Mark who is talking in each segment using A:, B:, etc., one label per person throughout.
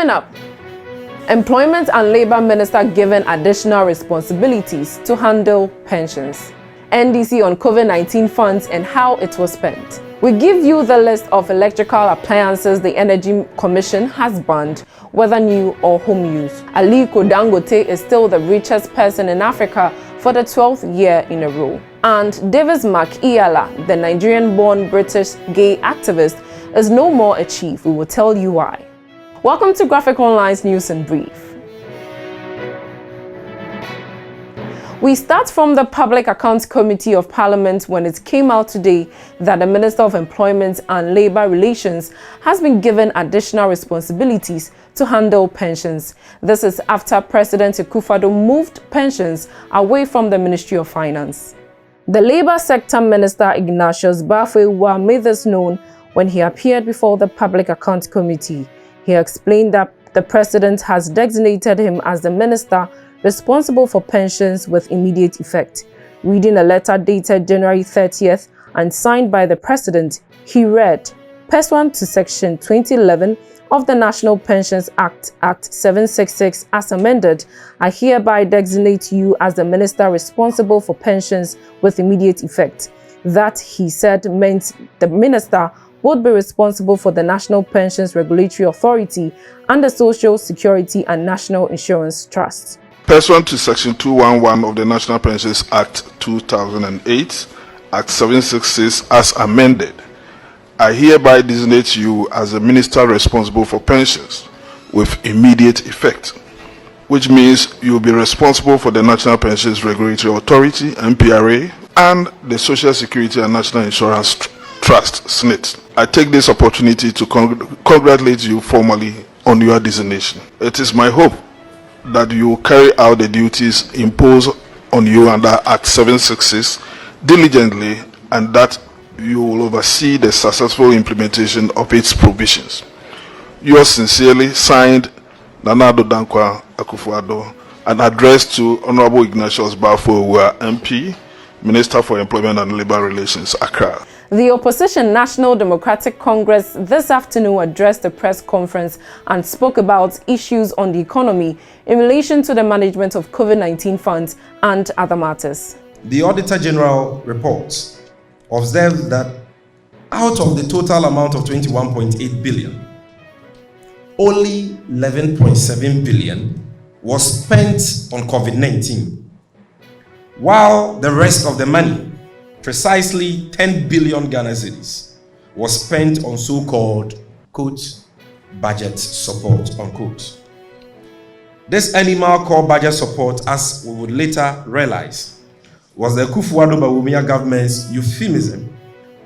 A: Coming up, Employment and Labour Minister given additional responsibilities to handle pensions. NDC on COVID-19 funds and how it was spent. We give you the list of electrical appliances the Energy Commission has banned, whether new or home use. Aliko Dangote is still the richest person in Africa for the 12th year in a row. And Davis Mac-Iyalla, the Nigerian-born British gay activist, is no more a chief. We will tell you why. Welcome to Graphic Online's News in Brief. We start from the Public Accounts Committee of Parliament when it came out today that the Minister of Employment and Labour Relations has been given additional responsibilities to handle pensions. This is after President Akufo-Addo moved pensions away from the Ministry of Finance. The Labour Sector Minister Ignatius Bafewa made this known when he appeared before the Public Accounts Committee. He explained that the President has designated him as the Minister responsible for pensions with immediate effect. Reading a letter dated January 30th and signed by the President, he read, "Pursuant to Section 2011 of the National Pensions Act, Act 766 as amended, I hereby designate you as the Minister responsible for pensions with immediate effect." That, he said, meant the Minister would be responsible for the National Pensions Regulatory Authority and the Social Security and National Insurance Trust.
B: Pursuant to Section 211 of the National Pensions Act 2008, Act 766 as amended, I hereby designate you as the Minister responsible for pensions with immediate effect, which means you will be responsible for the National Pensions Regulatory Authority, NPRA, and the Social Security and National Insurance Trust, SNIT. I take this opportunity to congratulate you formally on your designation. It is my hope that you will carry out the duties imposed on you under Act 766 diligently, and that you will oversee the successful implementation of its provisions. Yours sincerely, signed, Nana Addo Dankwa Akufo-Addo, an address to Honorable Ignatius Bafewa, MP, Minister for Employment and Labour Relations, Accra.
A: The opposition National Democratic Congress this afternoon addressed a press conference and spoke about issues on the economy in relation to the management of COVID-19 funds and other matters.
C: The Auditor General reports observed that out of the total amount of 21.8 billion, only 11.7 billion was spent on COVID-19, while the rest of the money, precisely 10 billion Ghana cedis, was spent on so-called, quote, budget support, unquote. This animal called budget support, as we would later realize, was the Akufo-Addo Bawumia government's euphemism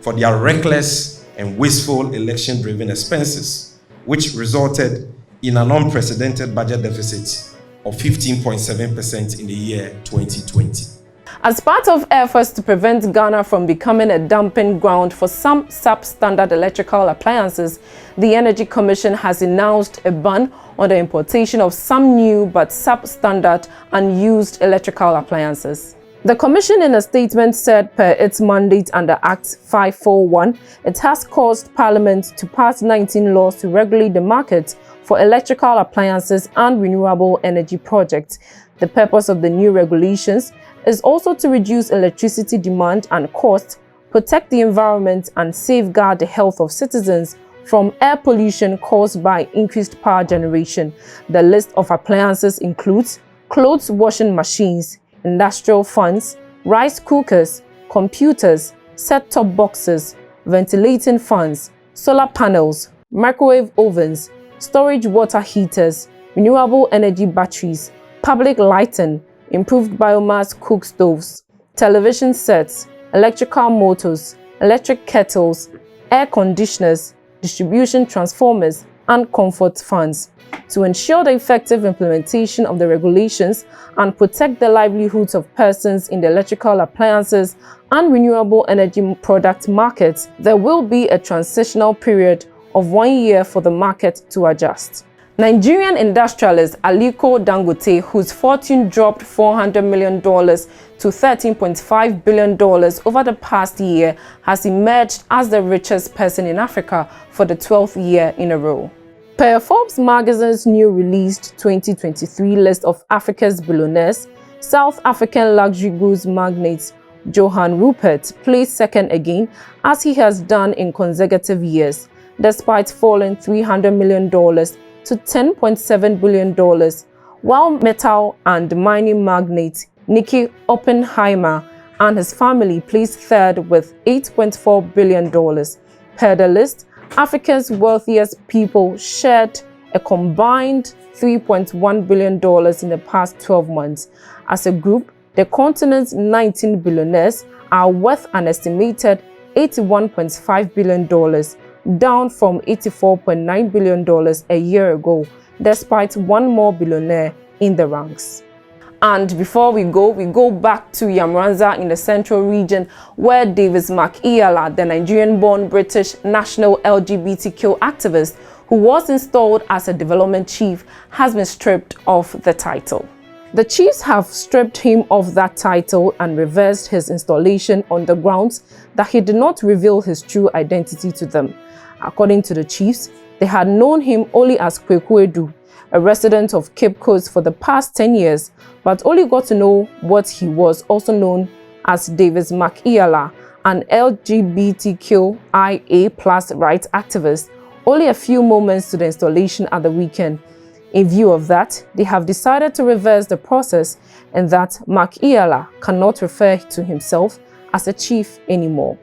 C: for their reckless and wasteful election-driven expenses, which resulted in an unprecedented budget deficit of 15.7% in the year 2020.
A: As part of efforts to prevent Ghana from becoming a dumping ground for some substandard electrical appliances, the Energy Commission has announced a ban on the importation of some new but substandard unused electrical appliances. The Commission in a statement said per its mandate under Act 541, it has caused Parliament to pass 19 laws to regulate the market for electrical appliances and renewable energy projects. The purpose of the new regulations is also to reduce electricity demand and cost, protect the environment, and safeguard the health of citizens from air pollution caused by increased power generation. The list of appliances includes clothes washing machines, industrial fans, rice cookers, computers, set-top boxes, ventilating fans, solar panels, microwave ovens, storage water heaters, renewable energy batteries, public lighting, improved biomass cook stoves, television sets, electrical motors, electric kettles, air conditioners, distribution transformers, and comfort fans. To ensure the effective implementation of the regulations and protect the livelihoods of persons in the electrical appliances and renewable energy product markets, there will be a transitional period of 1 year for the market to adjust. Nigerian industrialist Aliko Dangote, whose fortune dropped $400 million to $13.5 billion over the past year, has emerged as the richest person in Africa for the 12th year in a row. Per Forbes magazine's new released 2023 list of Africa's billionaires, South African luxury goods magnate Johann Rupert placed second again, as he has done in consecutive years, despite falling $300 million to $10.7 billion, while metal and mining magnate Nicky Oppenheimer and his family placed third with $8.4 billion. Per the list, Africa's wealthiest people shared a combined $3.1 billion in the past 12 months. As a group, the continent's 19 billionaires are worth an estimated $81.5 billion, down from $84.9 billion a year ago, despite one more billionaire in the ranks. And before we go back to Yamranza in the central region, where Davis Mac-Iyalla, the Nigerian-born British national LGBTQ activist who was installed as a development chief, has been stripped of the title. The chiefs have stripped him of that title and reversed his installation on the grounds that he did not reveal his true identity to them. According to the chiefs, they had known him only as Kweku Edu, a resident of Cape Coast for the past 10 years, but only got to know what he was also known as Davis Mac-Iyalla, an LGBTQIA+ rights activist, only a few moments to the installation at the weekend. In view of that, they have decided to reverse the process and that Mac-Iyalla cannot refer to himself as a chief anymore.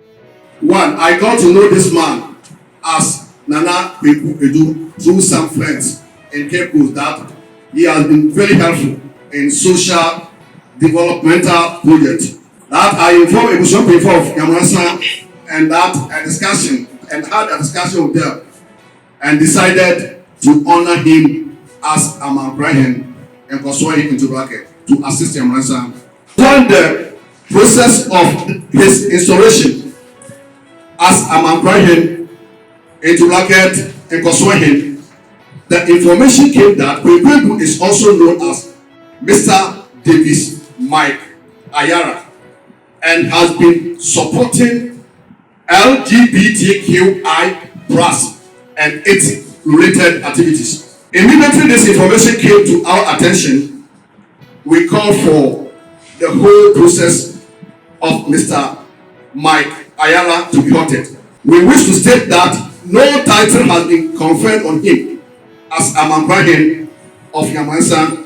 D: One, I got to know this man as Nana Kweku Edu through some friends in Cape Coast that he has been very helpful in social developmental projects. That I informed a person before of Yamransa and that had a discussion with them and decided to honor him as a Mac-Iyalla and persuade him into bracket to assist Yamransa. During the process of his installation as a Mac-Iyalla into bracket and persuade him, the information came that Kweku is also known as Mr. Davis Mac-Iyalla and has been supporting LGBTQI+ and its related activities. Immediately this information came to our attention, we called for the whole process of Mr. Mac-Iyalla to be halted. We wish to state that no title has been conferred on him as a Mac-Iyalla of Yamransa.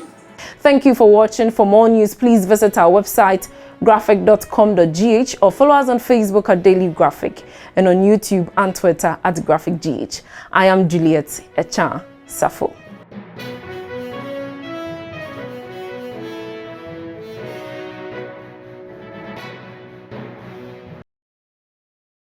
A: Thank you for watching. For more news, please visit our website graphic.com.gh or follow us on Facebook at Daily Graphic and on YouTube and Twitter at GraphicGH. I am Juliet Echan Safo.